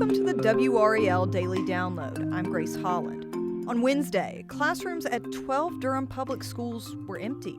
Welcome to the WRAL Daily Download. I'm Grace Holland. On Wednesday, classrooms at 12 Durham Public Schools were empty.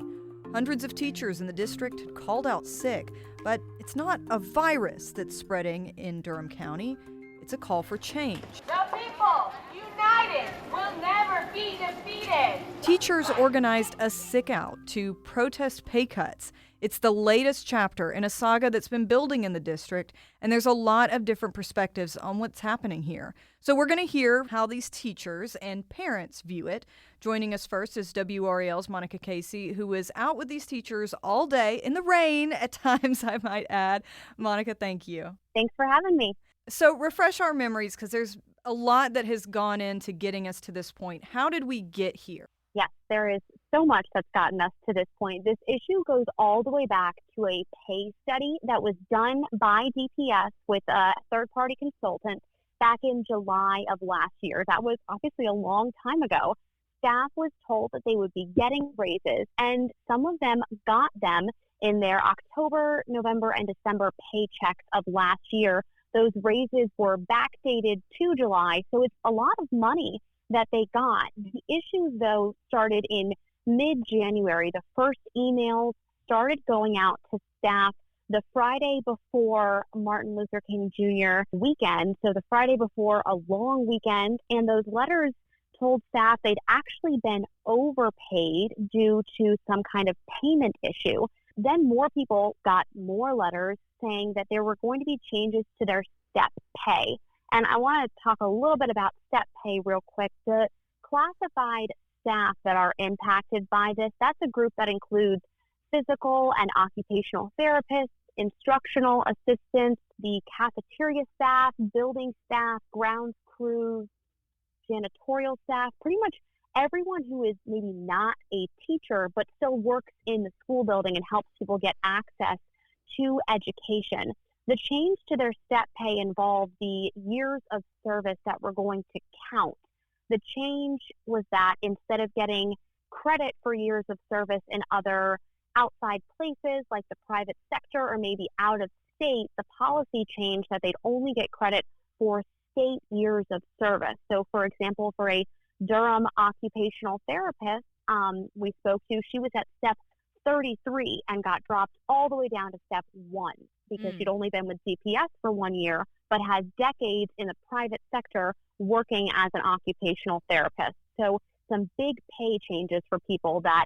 Hundreds of teachers in the district had called out sick, but it's not a virus that's spreading in Durham County. It's a call for change. The people, united, will never be defeated. Teachers organized a sickout to protest pay cuts. It's the latest chapter in a saga that's been building in the district, and there's a lot of different perspectives on what's happening here. So we're going to hear how these teachers and parents view it. Joining us first is WRAL's Monica Casey, who was out with these teachers all day in the rain at times, I might add. Monica, thank you. Thanks for having me. So refresh our memories, because there's a lot that has gone into getting us to this point. How did we get here? Yes, there is so much that's gotten us to this point. This issue goes all the way back to a pay study that was done by DPS with a third-party consultant back in July of last year. That was obviously a long time ago. Staff was told that they would be getting raises, and some of them got them in their October, November, and December paychecks of last year. Those raises were backdated to July, so it's a lot of money that they got. The issues, though, started in mid-January. The first emails started going out to staff the Friday before Martin Luther King Jr. weekend, so the Friday before a long weekend, and those letters told staff they'd actually been overpaid due to some kind of payment issue. Then more people got more letters saying that there were going to be changes to their step pay. And I want to talk a little bit about step pay real quick. The classified staff that are impacted by this, that's a group that includes physical and occupational therapists, instructional assistants, the cafeteria staff, building staff, grounds crews, janitorial staff, pretty much everyone who is maybe not a teacher but still works in the school building and helps people get access to education. The change to their step pay involved the years of service that were going to count. The change was that instead of getting credit for years of service in other outside places like the private sector or maybe out of state, the policy changed that they'd only get credit for state years of service. So, for example, for a Durham occupational therapist we spoke to, she was at step 33 and got dropped all the way down to step 1 because she'd only been with DPS for 1 year, but had decades in the private sector working as an occupational therapist. So some big pay changes for people that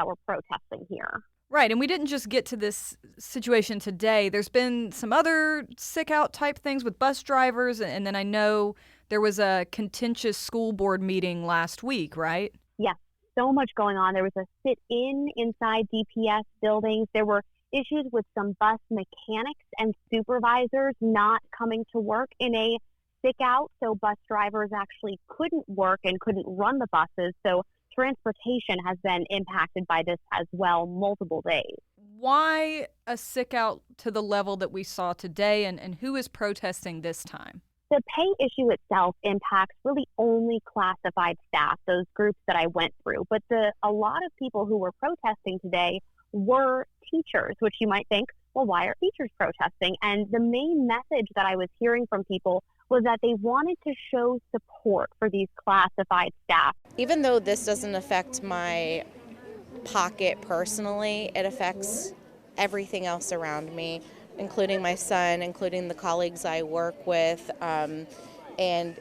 were protesting here. Right, and we didn't just get to this situation today. There's been some other sick-out type things with bus drivers, and then I know there was a contentious school board meeting last week, right? Yes, so much going on. There was a sit-in inside DPS buildings. There were issues with some bus mechanics and supervisors not coming to work in a sick-out, so bus drivers actually couldn't work and couldn't run the buses. So transportation has been impacted by this as well, multiple days. Why a sick-out to the level that we saw today, and who is protesting this time? The pay issue itself impacts really only classified staff, those groups that I went through. But a lot of people who were protesting today were teachers, which you might think, well, why are teachers protesting? And the main message that I was hearing from people was that they wanted to show support for these classified staff. Even though this doesn't affect my pocket personally, it affects everything else around me, including my son, including the colleagues I work with. And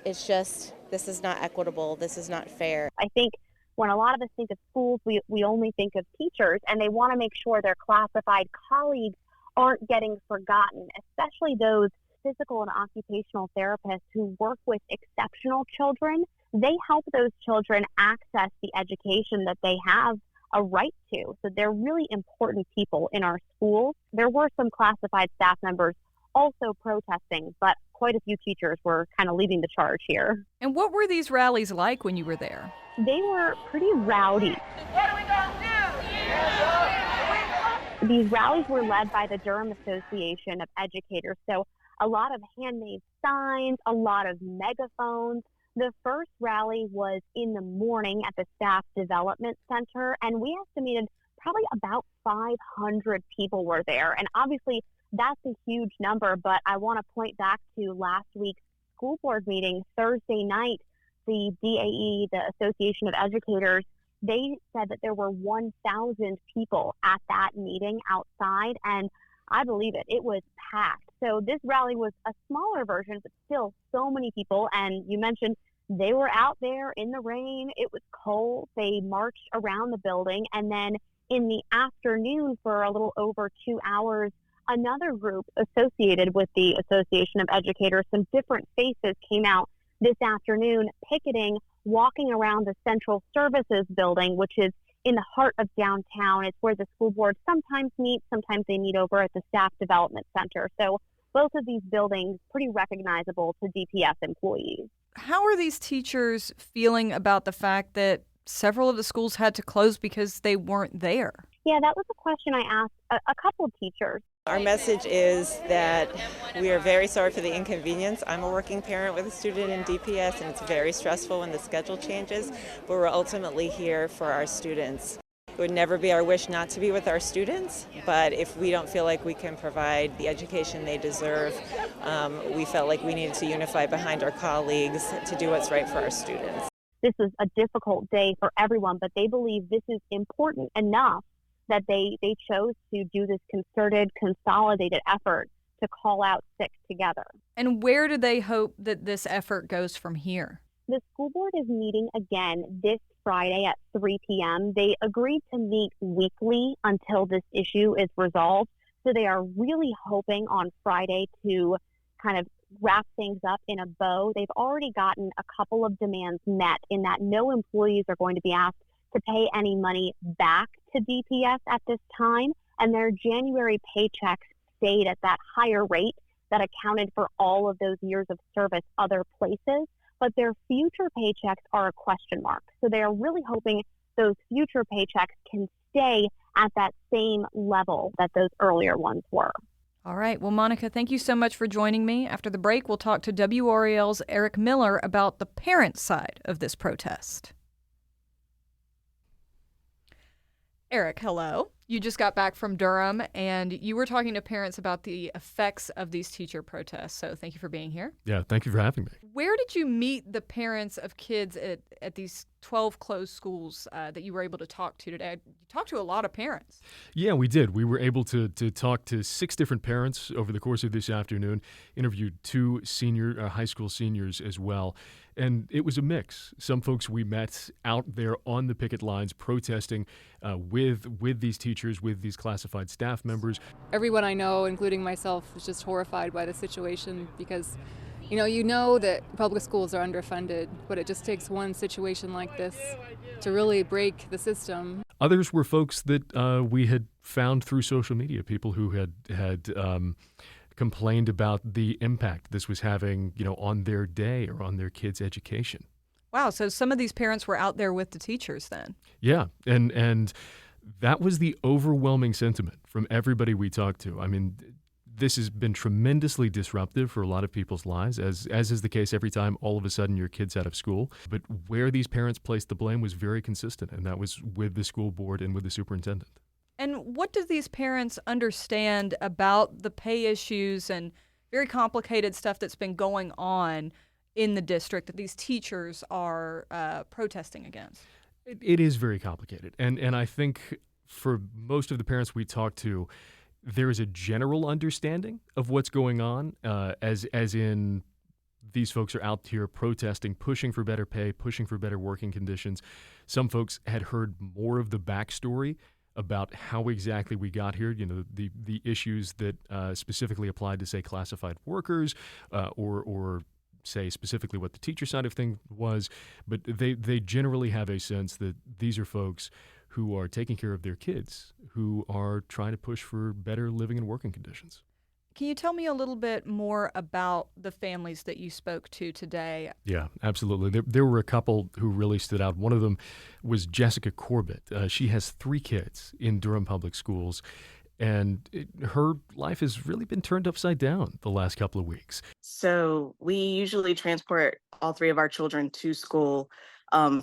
it's just, this is not equitable. This is not fair. I think when a lot of us think of schools, we only think of teachers, and they want to make sure their classified colleagues aren't getting forgotten, especially those physical and occupational therapists who work with exceptional children. They help those children access the education that they have a right to. So they're really important people in our schools. There were some classified staff members also protesting, but quite a few teachers were kind of leading the charge here. And what were these rallies like when you were there? They were pretty rowdy. What are we going to do? These rallies were led by the Durham Association of Educators. So a lot of handmade signs, a lot of megaphones. The first rally was in the morning at the Staff Development Center, and we estimated probably about 500 people were there. And obviously, that's a huge number, but I want to point back to last week's school board meeting Thursday night, the DAE, the Association of Educators, they said that there were 1,000 people at that meeting outside, and I believe it. It was packed. So this rally was a smaller version, but still so many people. And you mentioned they were out there in the rain. It was cold. They marched around the building. And then in the afternoon, for a little over 2 hours, another group associated with the Association of Educators, some different faces, came out this afternoon picketing, walking around the Central Services building, which is in the heart of downtown. It's where the school board sometimes meets, sometimes they meet over at the Staff Development Center. So both of these buildings pretty recognizable to DPS employees. How are these teachers feeling about the fact that several of the schools had to close because they weren't there? Yeah, that was a question I asked a couple of teachers. Our message is that we are very sorry for the inconvenience. I'm a working parent with a student in DPS, and it's very stressful when the schedule changes, but we're ultimately here for our students. It would never be our wish not to be with our students, but if we don't feel like we can provide the education they deserve, we felt like we needed to unify behind our colleagues to do what's right for our students. This is a difficult day for everyone, but they believe this is important enough that they chose to do this concerted, consolidated effort to call out sick together. And where do they hope that this effort goes from here? The school board is meeting again this Friday at 3 p.m. They agreed to meet weekly until this issue is resolved. So they are really hoping on Friday to kind of wrap things up in a bow. They've already gotten a couple of demands met in that no employees are going to be asked to pay any money back to DPS at this time, and their January paychecks stayed at that higher rate that accounted for all of those years of service other places, but their future paychecks are a question mark. So they are really hoping those future paychecks can stay at that same level that those earlier ones were. All right. Well, Monica, thank you so much for joining me. After the break, we'll talk to WRAL's Eric Miller about the parent side of this protest. Eric, hello. You just got back from Durham, and you were talking to parents about the effects of these teacher protests. So thank you for being here. Yeah, thank you for having me. Where did you meet the parents of kids at these 12 closed schools that you were able to talk to today? You talked to a lot of parents. Yeah, we did. We were able to talk to 6 different parents over the course of this afternoon, interviewed 2 high school seniors as well. And it was a mix. Some folks we met out there on the picket lines protesting with these teachers, with these classified staff members. Everyone I know, including myself, is just horrified by the situation because, you know that public schools are underfunded, but it just takes one situation like this to really break the system. Others were folks that we had found through social media, people who had complained about the impact this was having, on their day or on their kids' education. Wow, so some of these parents were out there with the teachers then. Yeah, and that was the overwhelming sentiment from everybody we talked to. I mean, this has been tremendously disruptive for a lot of people's lives, as is the case every time all of a sudden your kid's out of school. But where these parents placed the blame was very consistent, and that was with the school board and with the superintendent. And what do these parents understand about the pay issues and very complicated stuff that's been going on in the district that these teachers are protesting against? It is very complicated. And I think for most of the parents we talked to, there is a general understanding of what's going on, as in these folks are out here protesting, pushing for better pay, pushing for better working conditions. Some folks had heard more of the backstory about how exactly we got here, the issues that specifically applied to, say, classified workers or say specifically what the teacher side of things was. But they generally have a sense that these are folks who are taking care of their kids, who are trying to push for better living and working conditions. Can you tell me a little bit more about the families that you spoke to today? Yeah, absolutely. There were a couple who really stood out. One of them was Jessica Corbett. She has 3 kids in Durham Public Schools, and her life has really been turned upside down the last couple of weeks. So we usually transport all 3 of our children to school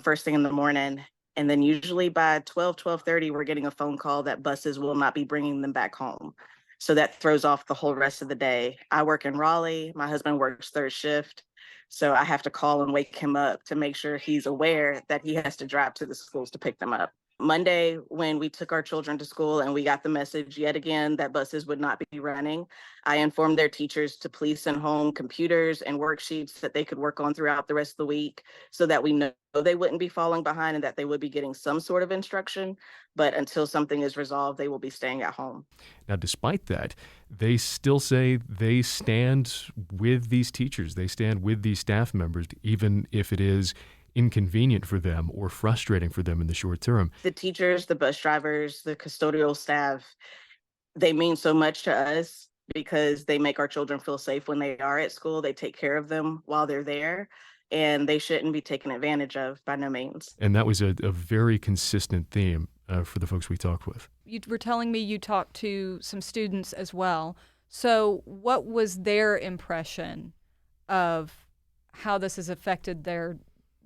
first thing in the morning. And then usually by 12:30, we're getting a phone call that buses will not be bringing them back home. So that throws off the whole rest of the day. I work in Raleigh. My husband works 3rd shift. So I have to call and wake him up to make sure he's aware that he has to drive to the schools to pick them up. Monday, when we took our children to school and we got the message yet again that buses would not be running, I informed their teachers to please send home computers and worksheets that they could work on throughout the rest of the week so that we know they wouldn't be falling behind and that they would be getting some sort of instruction. But until something is resolved, they will be staying at home. Now, despite that, they still say they stand with these teachers. They stand with these staff members, even if it is inconvenient for them or frustrating for them in the short term. The teachers, the bus drivers, the custodial staff, they mean so much to us because they make our children feel safe when they are at school. They take care of them while they're there, and they shouldn't be taken advantage of by no means. And that was a very consistent theme for the folks we talked with. You were telling me you talked to some students as well. So what was their impression of how this has affected their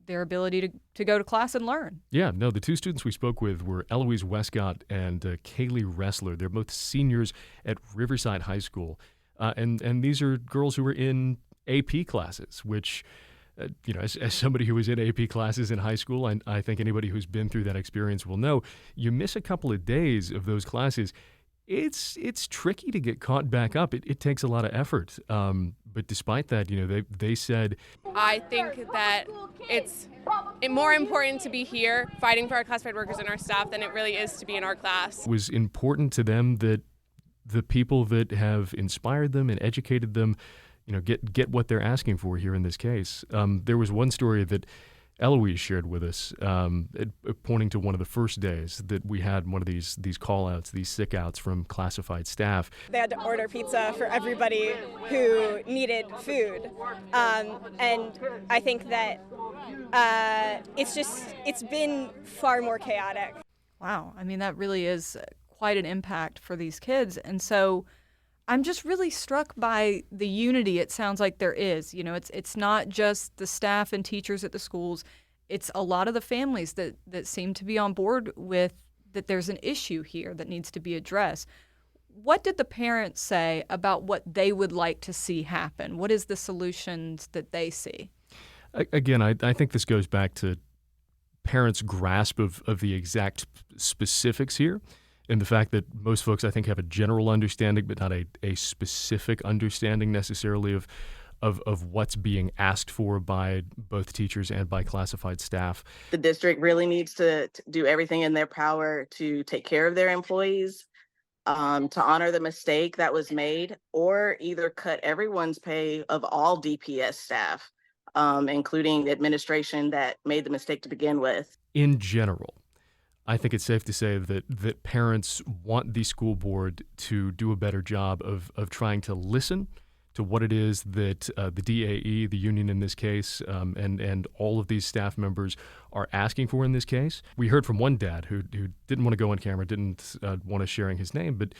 ability to go to class and learn? Yeah, no, the two students we spoke with were Eloise Westcott and Kaylee Ressler. They're both seniors at Riverside High School. And these are girls who were in AP classes, which, as somebody who was in AP classes in high school, I think anybody who's been through that experience will know, you miss a couple of days of those classes. It's tricky to get caught back up. It takes a lot of effort. But despite that, they said, I think that it's more important to be here fighting for our classified workers and our staff than it really is to be in our class. It was important to them that the people that have inspired them and educated them, get what they're asking for here in this case. There was one story that Eloise shared with us, pointing to one of the first days that we had one of these call-outs, these sickouts from classified staff. They had to order pizza for everybody who needed food. And I think that it's been far more chaotic. Wow. I mean, that really is quite an impact for these kids. And so I'm just really struck by the unity it sounds like there is. It's not just the staff and teachers at the schools. It's a lot of the families that seem to be on board with that there's an issue here that needs to be addressed. What did the parents say about what they would like to see happen? What is the solutions that they see? Again, I think this goes back to parents' grasp of the exact specifics here. And the fact that most folks, I think, have a general understanding, but not a specific understanding necessarily of what's being asked for by both teachers and by classified staff. The district really needs to do everything in their power to take care of their employees, to honor the mistake that was made, or either cut everyone's pay of all DPS staff, including administration that made the mistake to begin with. In general, I think it's safe to say that parents want the school board to do a better job of trying to listen to what it is that the DAE, the union in this case, and all of these staff members are asking for in this case. We heard from one dad who didn't want to go on camera, didn't want us sharing his name, but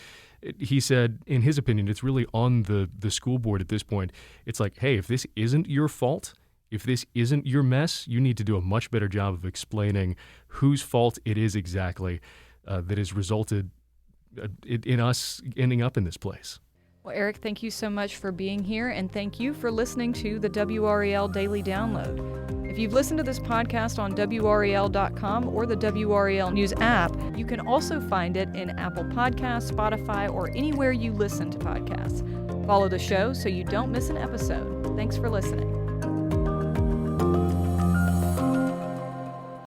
he said, in his opinion, it's really on the school board at this point. It's like, hey, if this isn't your fault, if this isn't your mess, you need to do a much better job of explaining whose fault it is exactly that has resulted in us ending up in this place. Well, Eric, thank you so much for being here, and thank you for listening to the WRAL Daily Download. If you've listened to this podcast on WRAL.com or the WRAL News app, you can also find it in Apple Podcasts, Spotify, or anywhere you listen to podcasts. Follow the show so you don't miss an episode. Thanks for listening.